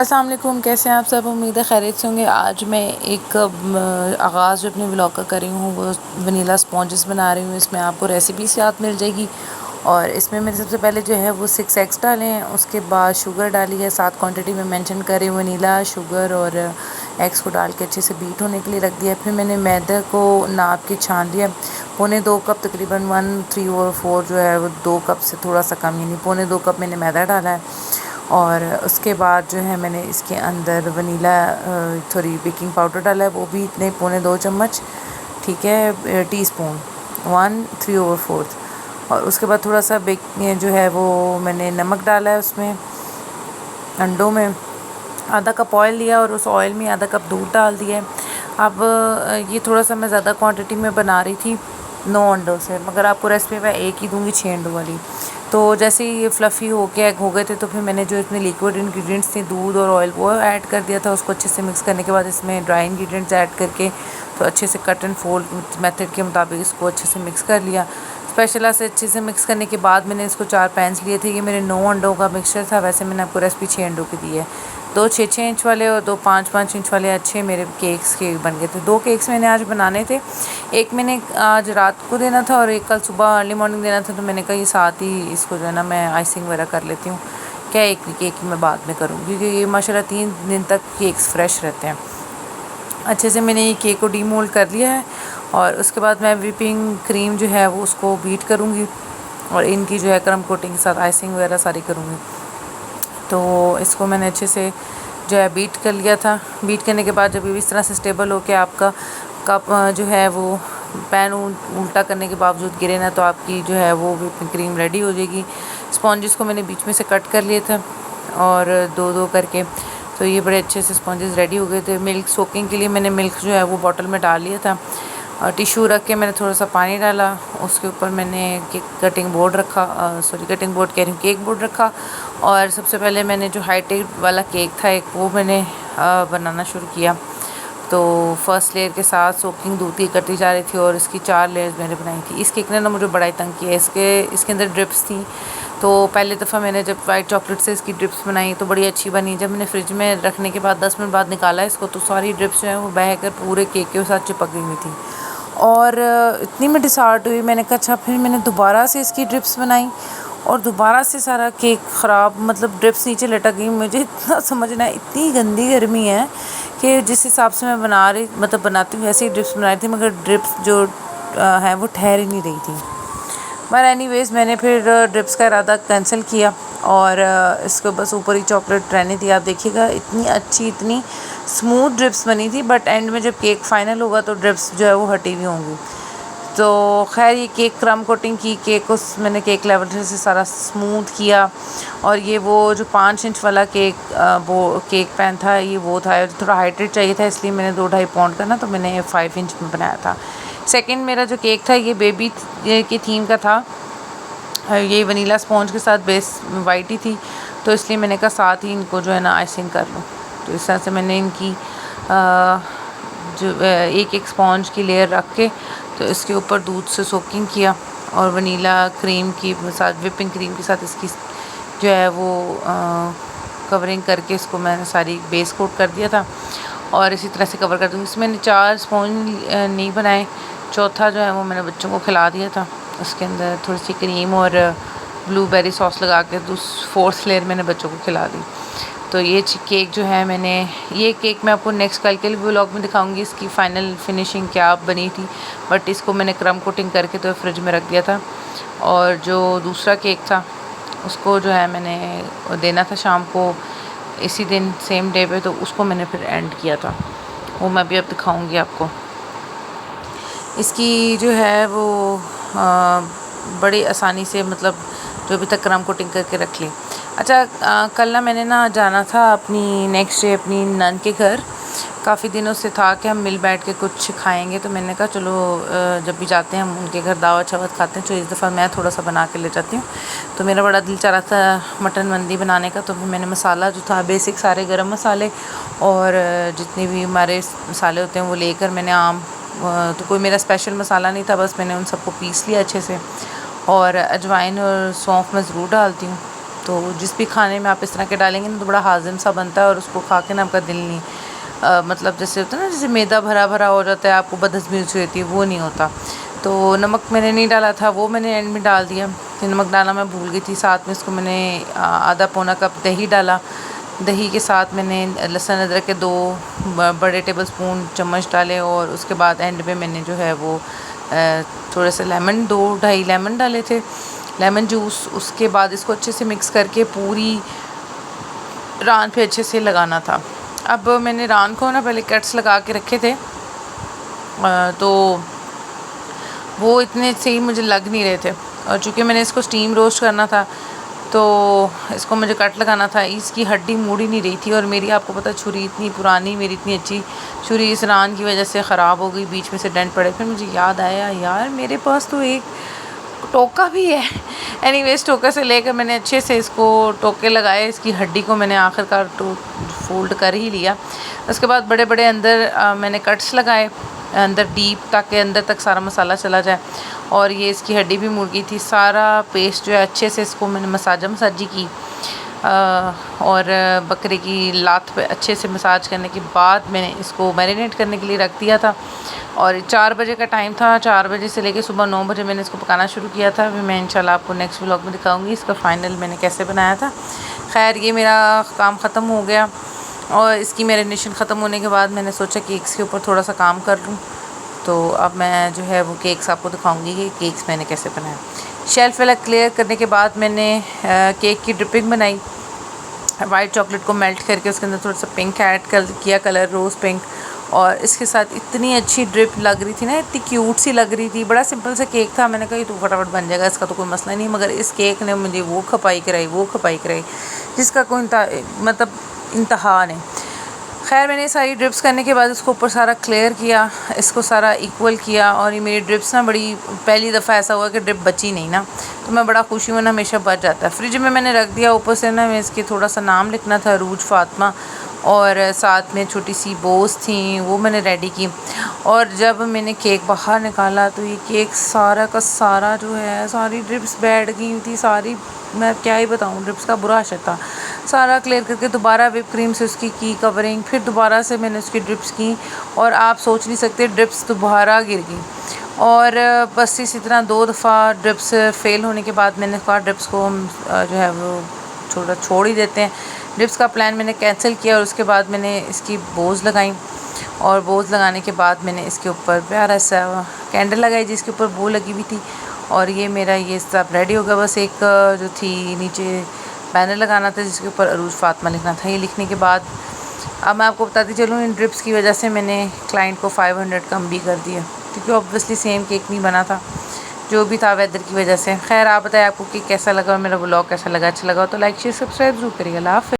अस्सलाम वालेकुम, कैसे हैं आप सब। उम्मीद है खैरियत से होंगे। आज मैं एक आगाज़ जो अपने व्लॉग का कर रही हूँ वो वनीला स्पॉन्जेस बना रही हूँ। इसमें आपको रेसिपी से याद मिल जाएगी। और इसमें मैंने सबसे पहले जो है वो 6 एग्स डाले हैं, उसके बाद शुगर डाली है। 7 क्वांटिटी में मेंशन कर रही हूँ। वनीला, शुगर और एग्स को डाल के अच्छे से बीट होने के लिए रख दिया। फिर मैंने मैदे को नाप के छान लिया। 2.25 कप तकरीबन 1 3 और 4 जो है वो 2 कप से थोड़ा सा कम, यानी 2.25 कप मैंने मैदा डाला है। और उसके बाद जो है मैंने इसके अंदर वनीला थोड़ी बेकिंग पाउडर डाला है, वो भी इतने 2.25 चम्मच, ठीक है, टीस्पून 1 3 और 4। और उसके बाद थोड़ा सा जो है वो मैंने नमक डाला है उसमें। अंडों में आधा कप ऑयल लिया और उस ऑयल में आधा कप दूध डाल दिया है। अब ये थोड़ा सा मैं ज़्यादा क्वांटिटी में बना रही थी 9 अंडों से, मगर आपको रेसिपी मैं एक ही दूंगी 6 अंडों वाली। तो जैसे ही ये फ्लफ़ी हो गए थे तो फिर मैंने जो इसमें लिक्विड इंग्रेडिएंट्स थे, दूध और ऑयल, वो ऐड कर दिया था। उसको अच्छे से मिक्स करने के बाद इसमें ड्राई इंग्रेडिएंट्स ऐड करके तो अच्छे से कट एंड फोल्ड मेथड के मुताबिक इसको अच्छे से मिक्स कर लिया। स्पेशला से अच्छे से मिक्स करने के बाद मैंने इसको 4 पैन्स लिए थे। ये मेरे 9 अंडों का मिक्सचर था। वैसे मैंने आपको रेसिपी 6 अंडों की दी है। 2 6-6 इंच वाले और 2 5-5 इंच वाले अच्छे मेरे केक्स के बन गए थे। 2 केक्स मैंने आज बनाने थे। एक मैंने आज रात को देना था और एक कल सुबह अर्ली मॉर्निंग देना था। तो मैंने कहा ये साथ ही इसको जो है ना मैं आइसिंग वगैरह कर लेती हूँ, क्या एक केक मैं बाद में करूँगी, क्योंकि ये माशाल्लाह 3 दिन तक केक्स फ्रेश रहते हैं। अच्छे से मैंने ये केक को डीमोल्ड कर लिया है। और उसके बाद मैं व्हिपिंग क्रीम जो है वो उसको बीट करूँगी और इनकी जो है क्रम कोटिंग के साथ आइसिंग वगैरह सारी करूँगी। तो इसको मैंने अच्छे से जो है बीट कर लिया था। बीट करने के बाद जब ये इस तरह से स्टेबल हो के आपका कप जो है वो पैन उल्टा करने के बावजूद गिरे ना, तो आपकी जो है वो व्हिपिंग क्रीम रेडी हो जाएगी। स्पॉन्जेस को मैंने बीच में से कट कर लिए थे और 2-2 करके, तो ये बड़े अच्छे से स्पॉन्जेस रेडी हो गए थे। मिल्क सोकिंग के लिए मैंने मिल्क जो है वो बॉटल में डाल लिया था और टिश्यू रख के मैंने थोड़ा सा पानी डाला। उसके ऊपर मैंने कटिंग बोर्ड रखा, कटिंग बोर्ड कह रही हूँ, केक बोर्ड रखा। और सबसे पहले मैंने जो हाई वाला केक था एक, वो मैंने बनाना शुरू किया। तो फर्स्ट लेयर के साथ सोकिंग दूध करती जा रही थी और इसकी 4 लेयर्स मैंने बनाई थी। इस केक ने ना मुझे बड़ा ही तंग किया। इसके अंदर ड्रिप्स थी। तो पहले दफ़ा मैंने जब वाइट चॉकलेट से इसकी ड्रिप्स बनाई तो बड़ी अच्छी बनी। जब मैंने फ्रिज में रखने के बाद 10 मिनट बाद निकाला इसको, तो सारी ड्रिप्स जो है वो बह कर पूरे केक के साथ चिपक गई हुई थी। और इतनी मैं डिसहार्ट हुई, मैंने कहा अच्छा। फिर मैंने दोबारा से इसकी ड्रिप्स बनाई और दोबारा से सारा केक ख़राब, मतलब ड्रिप्स नीचे लटक गई। मुझे इतना समझना है, इतनी गंदी गर्मी है कि जिस हिसाब से मैं बनाती हूँ वैसे ही ड्रिप्स बना रही थी, मगर ड्रिप्स जो है वो ठहर ही नहीं रही थी। पर एनीवेज़ मैंने फिर ड्रिप्स का इरादा कैंसिल किया और इसको बस ऊपर ही चॉकलेट रहने दी। आप देखिएगा इतनी अच्छी, इतनी स्मूथ ड्रिप्स बनी थी, बट एंड में जब केक फाइनल होगा तो ड्रिप्स जो है वो हटी हुई होंगी। तो खैर ये केक क्रम कोटिंग की, केक को मैंने केक लेवल से सारा स्मूथ किया। और ये वो जो 5 इंच वाला वो केक पैन था, ये वो था थोड़ा हाइटेड चाहिए था, इसलिए मैंने 2-2.5 पाउंड का ना, तो मैंने 5 इंच में बनाया था। सेकंड मेरा जो केक था ये बेबी की थीम का था। ये वनीला स्पॉन्ज के साथ बेस वाइट ही थी, तो इसलिए मैंने कहा साथ ही इनको जो है ना आइसिंग कर लूँ। तो इस तरह से मैंने इनकी एक स्पॉन्ज की लेयर रख के तो इसके ऊपर दूध से सोकिंग किया और वनीला क्रीम की साथ, विपिंग क्रीम के साथ इसकी जो है वो कवरिंग करके इसको मैंने सारी बेस कोट कर दिया था। और इसी तरह से कवर कर दूँगी। इसमें मैंने 4 स्पॉन्ज नहीं बनाए, चौथा जो है वो मैंने बच्चों को खिला दिया था। उसके अंदर थोड़ी सी क्रीम और ब्लूबेरी सॉस लगा के 4th लेयर मैंने बच्चों को खिला दी। तो ये केक जो है ये केक मैं आपको नेक्स्ट कल के व्लॉग में दिखाऊंगी इसकी फ़ाइनल फिनिशिंग क्या बनी थी। बट इसको मैंने क्रम कोटिंग करके तो फ्रिज में रख दिया था। और जो दूसरा केक था उसको जो है मैंने देना था शाम को इसी दिन सेम डे पे, तो उसको मैंने फिर एंड किया था। वो मैं भी अब दिखाऊंगी आपको। इसकी जो है वो बड़ी आसानी से, मतलब जो अभी तक क्रम कोटिंग करके रख ली। अच्छा, कल ना मैंने जाना था अपनी नेक्स्ट डे अपनी नन के घर। काफ़ी दिनों से था कि हम मिल बैठ के कुछ खाएंगे, तो मैंने कहा चलो जब भी जाते हैं हम उनके घर दावत शावत खाते हैं, तो इस दफ़ा मैं थोड़ा सा बना के ले जाती हूँ। तो मेरा बड़ा दिल चाह रहा था मटन मंदी बनाने का। तो फिर मैंने मसाला जो था बेसिक सारे गरम मसाले और जितने भी हमारे मसाले होते हैं वो लेकर मैंने तो कोई मेरा स्पेशल मसाला नहीं था, बस मैंने उन सबको पीस लिया अच्छे से। और अजवाइन और सौंफ मैं ज़रूर डालती हूँ। तो जिस भी खाने में आप इस तरह के डालेंगे ना तो बड़ा हाजिम सा बनता है और उसको खा के ना आपका दिल नहीं मतलब जैसे होता है ना, जैसे मैदा भरा भरा हो जाता है, आपको बदहज़मी सी होती है, वो नहीं होता। तो नमक मैंने नहीं डाला था, वो मैंने एंड में डाल दिया। नमक डालना मैं भूल गई थी। साथ में इसको मैंने आधा पौना कप दही डाला। दही के साथ मैंने लहसुन अदरक के 2 बड़े टेबलस्पून चम्मच डाले और उसके बाद एंड में मैंने जो है वो थोड़े से लेमन 2-2.5 लेमन डाले थे, लेमन जूस। उसके बाद इसको अच्छे से मिक्स करके पूरी रान पे अच्छे से लगाना था। अब मैंने रान को ना पहले कट्स लगा के रखे थे, तो वो इतने सही मुझे लग नहीं रहे थे, और चूँकि मैंने इसको स्टीम रोस्ट करना था तो इसको मुझे कट लगाना था। इसकी हड्डी मुड़ ही नहीं रही थी, और मेरी आपको पता छुरी इतनी पुरानी, मेरी इतनी अच्छी छुरी इस रान की वजह से ख़राब हो गई, बीच में से डेंट पड़े। फिर मुझे याद आया यार मेरे पास तो एक टोका भी है। एनीवेज टोका से लेकर मैंने अच्छे से इसको टोके लगाए, इसकी हड्डी को मैंने आखिरकार फोल्ड कर ही लिया। उसके बाद बड़े बड़े अंदर मैंने कट्स लगाए अंदर डीप, ताकि अंदर तक सारा मसाला चला जाए। और ये इसकी हड्डी भी मुड़ गई थी। सारा पेस्ट जो है अच्छे से इसको मैंने मसाजी की, और बकरे की लात पे अच्छे से मसाज करने के बाद मैंने इसको मैरिनेट करने के लिए रख दिया था। और 4 बजे का टाइम था, 4 बजे से लेके सुबह 9 बजे मैंने इसको पकाना शुरू किया था। फिर मैं इंशाल्लाह आपको नेक्स्ट व्लॉग में दिखाऊंगी इसका फ़ाइनल मैंने कैसे बनाया था। खैर ये मेरा काम ख़त्म हो गया, और इसकी मैरिनेशन ख़त्म होने के बाद मैंने सोचा केक्स के ऊपर थोड़ा सा काम कर लूँ। तो अब मैं जो है वो केक्स आपको दिखाऊंगी कि केक्स मैंने कैसे बनाया। शेल्फ वाला क्लियर करने के बाद मैंने केक की ड्रिपिंग बनाई। वाइट चॉकलेट को मेल्ट करके उसके अंदर थोड़ा सा पिंक ऐड कर किया, कलर रोज़ पिंक। और इसके साथ इतनी अच्छी ड्रिप लग रही थी ना, इतनी क्यूट सी लग रही थी। बड़ा सिंपल सा केक था, मैंने कहा ये तो फटाफट बन जाएगा, इसका तो कोई मसला नहीं। मगर इस केक ने मुझे वो खपाई कराई जिसका कोई मतलब इंतहा नहीं। खैर मैंने सारी ड्रिप्स करने के बाद इसको ऊपर सारा क्लियर किया, इसको सारा इक्वल किया। और ये मेरी ड्रिप्स ना बड़ी पहली दफ़ा ऐसा हुआ कि ड्रिप बची नहीं ना, तो मैं बड़ा खुशी में ना हमेशा बच जाता है। फ्रिज में मैंने रख दिया। ऊपर से ना मैं इसके थोड़ा सा नाम लिखना था, अरूज फातिमा, और साथ में छोटी सी बोस थी, वो मैंने रेडी की। और जब मैंने केक बाहर निकाला तो ये केक सारा का सारा जो है, सारी ड्रिप्स बैठ गई थी सारी। मैं क्या ही बताऊँ, ड्रिप्स का बुरा असर था। सारा क्लियर करके दोबारा व्हिप क्रीम से उसकी की कवरिंग, फिर दोबारा से मैंने उसकी ड्रिप्स की, और आप सोच नहीं सकते ड्रिप्स दोबारा गिर गई। और बस इसी तरह 2 दफ़ा ड्रिप्स फेल होने के बाद मैंने कहा ड्रिप्स को हम जो है वो छोड़ ही देते हैं। ड्रिप्स का प्लान मैंने कैंसिल किया, और उसके बाद मैंने इसकी बोझ लगाई। और बोझ लगाने के बाद मैंने इसके ऊपर प्यारा सा कैंडल लगाई जिसके ऊपर बो लगी हुई थी। और ये मेरा ये सब रेडी हो गया। बस एक जो थी नीचे बैनर लगाना था जिसके ऊपर अरूज फातिमा लिखना था। ये लिखने के बाद अब मैं आपको बताती चलूँ, इन ड्रिप्स की वजह से मैंने क्लाइंट को 500 कम भी कर दिया, क्योंकि ऑब्वियसली सेम केक नहीं बना था, जो भी था वेदर की वजह से। खैर आप बताएं आपको कि कैसा लगा और मेरा व्लॉग कैसा लगा। अच्छा लगा तो लाइक शेयर सब्सक्राइब जरूर करिएगा। अल्लाह हाफ़िज़।